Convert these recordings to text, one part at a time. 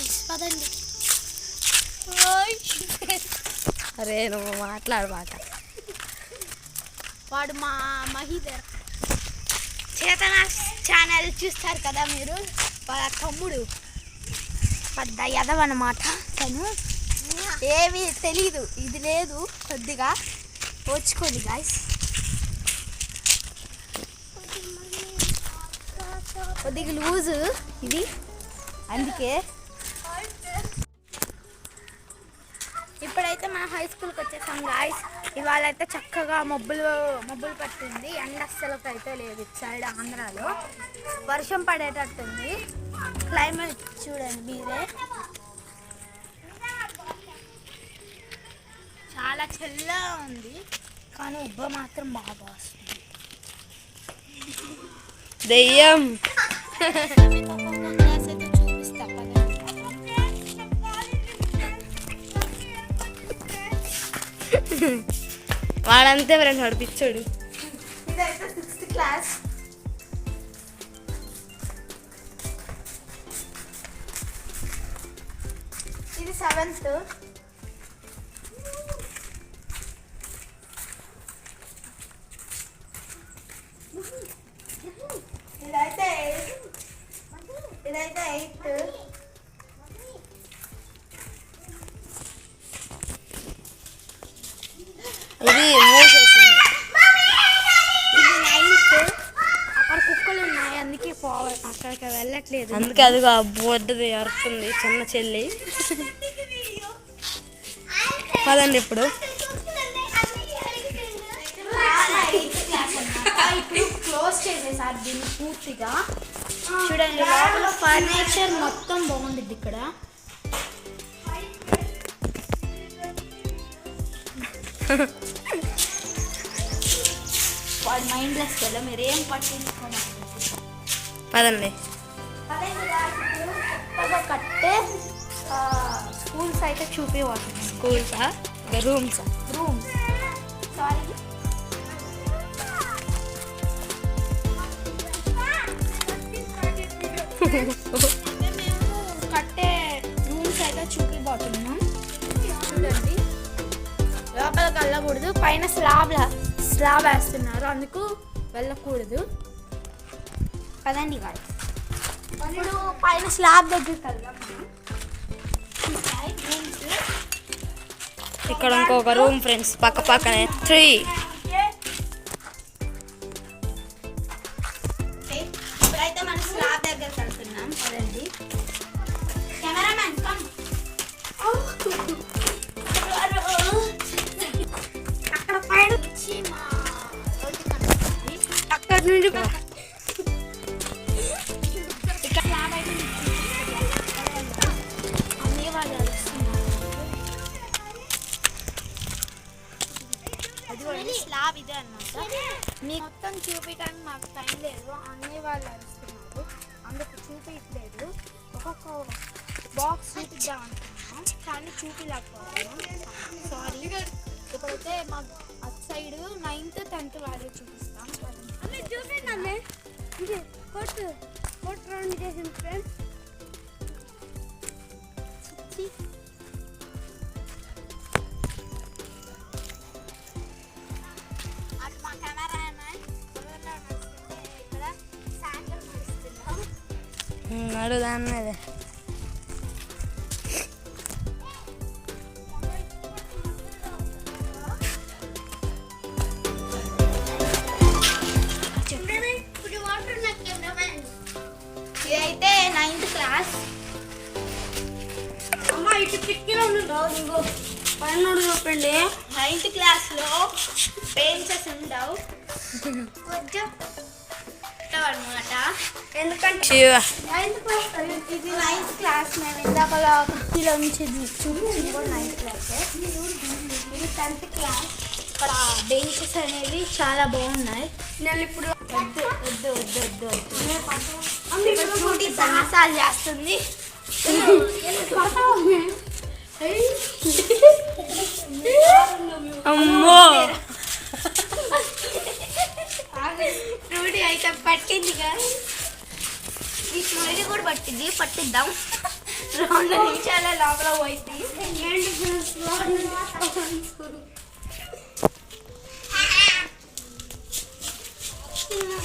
Guys పదండి. అరే నువ్వు మాట్లాడబాక. వాడు మా మహిధర్ చేతన ఛానల్ చూస్తారు కదా మీరు. వాళ్ళ తమ్ముడు పెద్ద యదవ అన్నమాట. తను ఏమీ తెలీదు, ఇది లేదు కొద్దిగా ఓచుకోండి గాయ్స్. కొద్దిగా లూజు ఇది, అందుకే. ఇప్పుడైతే మన హై స్కూల్కి వచ్చేసాం గాయ్స్. ఇవాళ అయితే చక్కగా మబ్బులు పట్టింది. ఎండ అస్సలకి అయితే లేదు. ఇటు సైడ్ ఆంధ్రాలో వర్షం పడేటట్టుంది. క్లైమేట్ చూడండి మీరే, చాలా చల్లగా ఉంది. కానీ ఉబ్బ మాత్రం బాగా వస్తుంది. దెయ్యం చూపిస్తా. వాడంతే ఫ్రెండ్, వాడు పిచ్చోడు. ఇదైతే 6th క్లాస్. ఇది 7th. ఇదైతే 8th. ఇది మూసేసింది. ఇది 9th. అక్కడ కుక్కలు ఉన్నాయి, అందుకే అక్కడికి వెళ్ళట్లేదు. అందుకే అదిగో ఆ బొడ్డది అరుతుంది చిన్న చెల్లి. పదండి ఇప్పుడు. ఇప్పుడు క్లోజ్ చేసేసారు దీన్ని పూర్తిగా. చూడండి లోపల ఫర్నిచర్ మొత్తం బాగుంటుంది. ఇక్కడ వాడు మైండ్లెస్ కదా, మీరు ఏం పట్టించుకోండి. పదండి. కొత్తగా కట్టే స్కూల్స్ అయితే చూపివ్వాలి. స్కూల్సా రూమ్సా? Rooms, sorry. మేము కట్టే రూమ్స్ అయితే చూపిపోతున్నాం. చూడండి, లోపలికి వెళ్ళకూడదు. పైన స్లాబ్ వేస్తున్నారు, అందుకు వెళ్ళకూడదు. కదండి గాయ్స్, ఇప్పుడు పైన స్లాబ్ దగ్గరికి వెళ్దాం. ఇక్కడ ఇంకొక రూమ్ ఫ్రెండ్స్, పక్క పక్కనే 3. ఇప్పుడైతే మనం స్లాబ్ దగ్గరికి వెళ్తున్నాం. కదండి కెమెరామ్యాన్ కమ్. అక్కడ పైన వచ్చి మా రోడ్డు కనిపిస్తుంది. అక్కడ నుండి ఇక్కడ స్లాబ్ అయితే అన్ని వాళ్ళు వస్తున్నారు. అది స్లాబ్ ఇదే అన్నమాట. మీకు మొత్తం చూపించడానికి మాకు టైం లేదు. అన్ని వాళ్ళు అరుస్తున్నారు, అందుకు చూపించలేదు. ఒక్కొక్క బాక్స్ చూపిద్దాం అనుకుంటున్నాం, కానీ చూపించలేకపోతున్నాం. సారీ. ఇప్పుడైతే మాకు అటు సైడ్ 9th 10th వాళ్ళే చూపిస్తాం. చూపించండి. ఫోటో రౌండ్ చేసింది ఫ్రెండ్స్. నడుదాన్నదే. ఇదైతే 9th క్లాస్. అమ్మ ఇటు పిక్కిలో ఉండవు. పైన చూపండి. 9th క్లాస్లో బెంచెస్ ఉండవు అనమాట. ఎందుకంటే ఇది 9th క్లాస్. మేము ఇందాక కుర్చీలో నుంచి చూపించింది కూడా 9th క్లాసే. ఇది 10th క్లాస్. ఇక్కడ బెంచెస్ అనేవి చాలా బాగున్నాయి. నేను ఇప్పుడు వద్దు వద్దు వద్దు వద్దు వద్దు చూడి సాహసాలు చేస్తుంది. అమ్మో, ఫ్రూటీ అయితే పట్టింది. ఈ ఫ్రూటీ కూడా పట్టిద్దాం. 2 నిమిషాల లోపల పోయింది.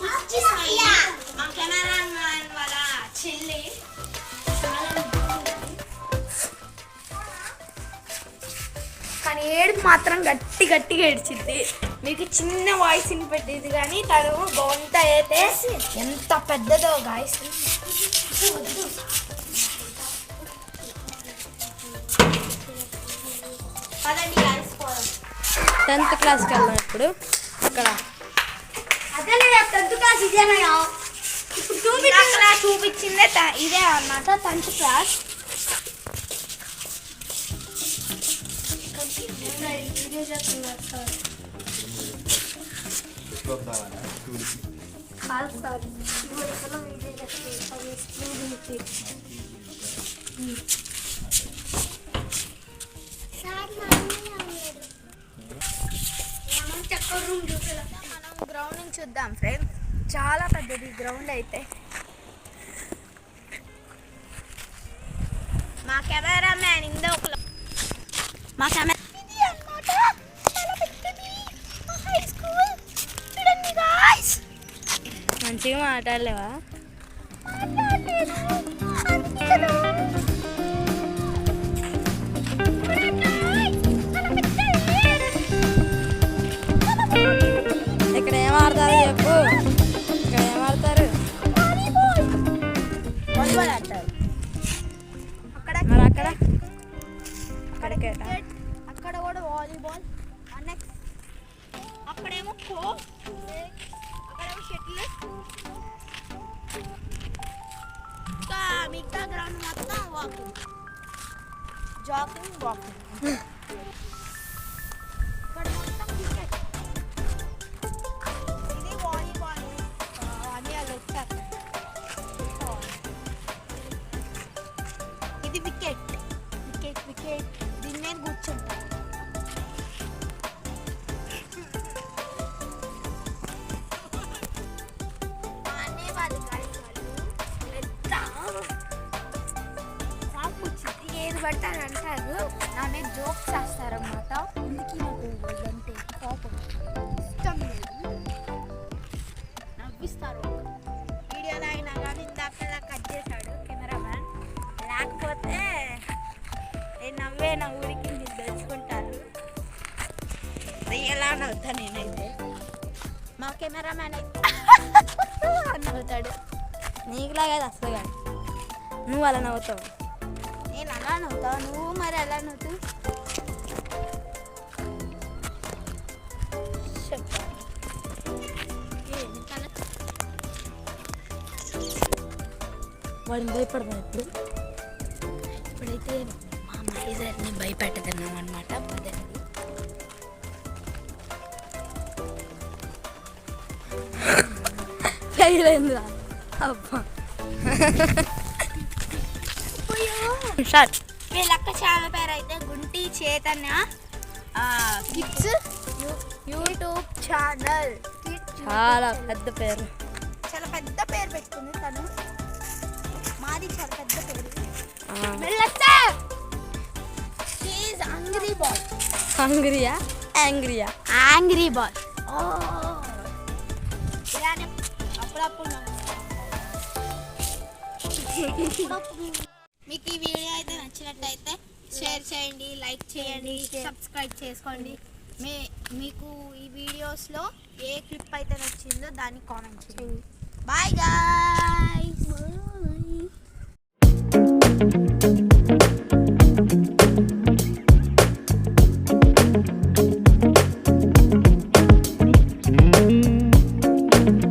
మా కెమెరామ్యాన్ వాళ్ళ చెల్లి కానీ ఏడుపు మాత్రం గట్టిగా ఏడ్చింది. మీకు చిన్న వాయిస్ వినిపెట్టేది కానీ తను గొంత అయితే ఎంత పెద్దదో గాయస్. అదండి గాయస్ 10th క్లాస్కి వెళ్దాం ఇప్పుడు. అక్కడ అదే 10th క్లాస్ ఇదేనా చూపించిందే ఇదే అన్నమాట 10th క్లాస్. మనం గ్రౌండ్ చూద్దాం ఫ్రెండ్స్. చాలా పెద్దది గ్రౌండ్ అయితే. మా కెమెరామ్యాన్ ఇందోకలో మా కెమెరా మంచిగా మాట్లాడలేవా? ఇక్కడ ఏం ఆడతారు చెప్పు. ఇక్కడ ఏం ఆడతారు? వాలీబాల్ ఆడతారు. మరి అక్కడ అక్కడ కూడా వాలీబాల్. నెక్స్ట్ అక్కడేమో ఖో, అక్కడేమో షటిల్. ఇంకా మిగతా గ్రౌండ్ మొత్తం వాకింగ్, జాగింగ్, వాకింగ్. ఇక్కడ మొత్తం క్రికెట్. ఇది వాలీబాల్ అని వాళ్ళు వచ్చారు. ఇది వికెట్. దీని మీద కూర్చుంటారు. ఏది బట్టి అని అంటారు. నా మీద జోక్స్ చేస్తారన్నమాట. ఇందుకు నాకు అంటే కోపం, ఇష్టం లేదు. నవ్విస్తారు వీడియోలో అయినా కానీ. ఇందాక కట్ చేశాడు కెమెరామ్యాన్. లేకపోతే నేను నవ్వే నా ఊరికి మీరు తెలుసుకుంటారు. ఎలా నవ్వుతా నేనైతే. మా కెమెరామ్యాన్ అయితే నవ్వుతాడు. నీకులాగా అసలు కానీ నువ్వు అలా నవ్వుతావు. నేను అలా నవ్వుతావు, నువ్వు మరి ఎలా నవ్వుతావు? వాడిని భయపడదాం ఇప్పుడు. ఇప్పుడైతే మా మేజర్ని భయపెట్టదన్నాం అనమాట. పదండి. ఫెయిల్ అయిందిరా. అబ్బా షార్ట్. వీళ్ళక్క ఛానల్ పేరు అయితే Gunti Chaitanya kids YouTube channel. చాలా పెద్ద పేరు. చాలా పెద్ద పేరు పెట్టుకుంది తను. మాది చాలా పెద్ద పేరు. Angry boy. హంగ్రీయా యాంగ్రీయా? Angry boy. అప్పుడప్పుడు మీకు ఈ వీడియో అయితే నచ్చినట్టయితే షేర్ చేయండి, లైక్ చేయండి, సబ్స్క్రైబ్ చేసుకోండి. మీకు ఈ వీడియోస్లో ఏ క్లిప్ అయితే నచ్చిందో దాన్ని కామెంట్ చేయండి. Bye guy.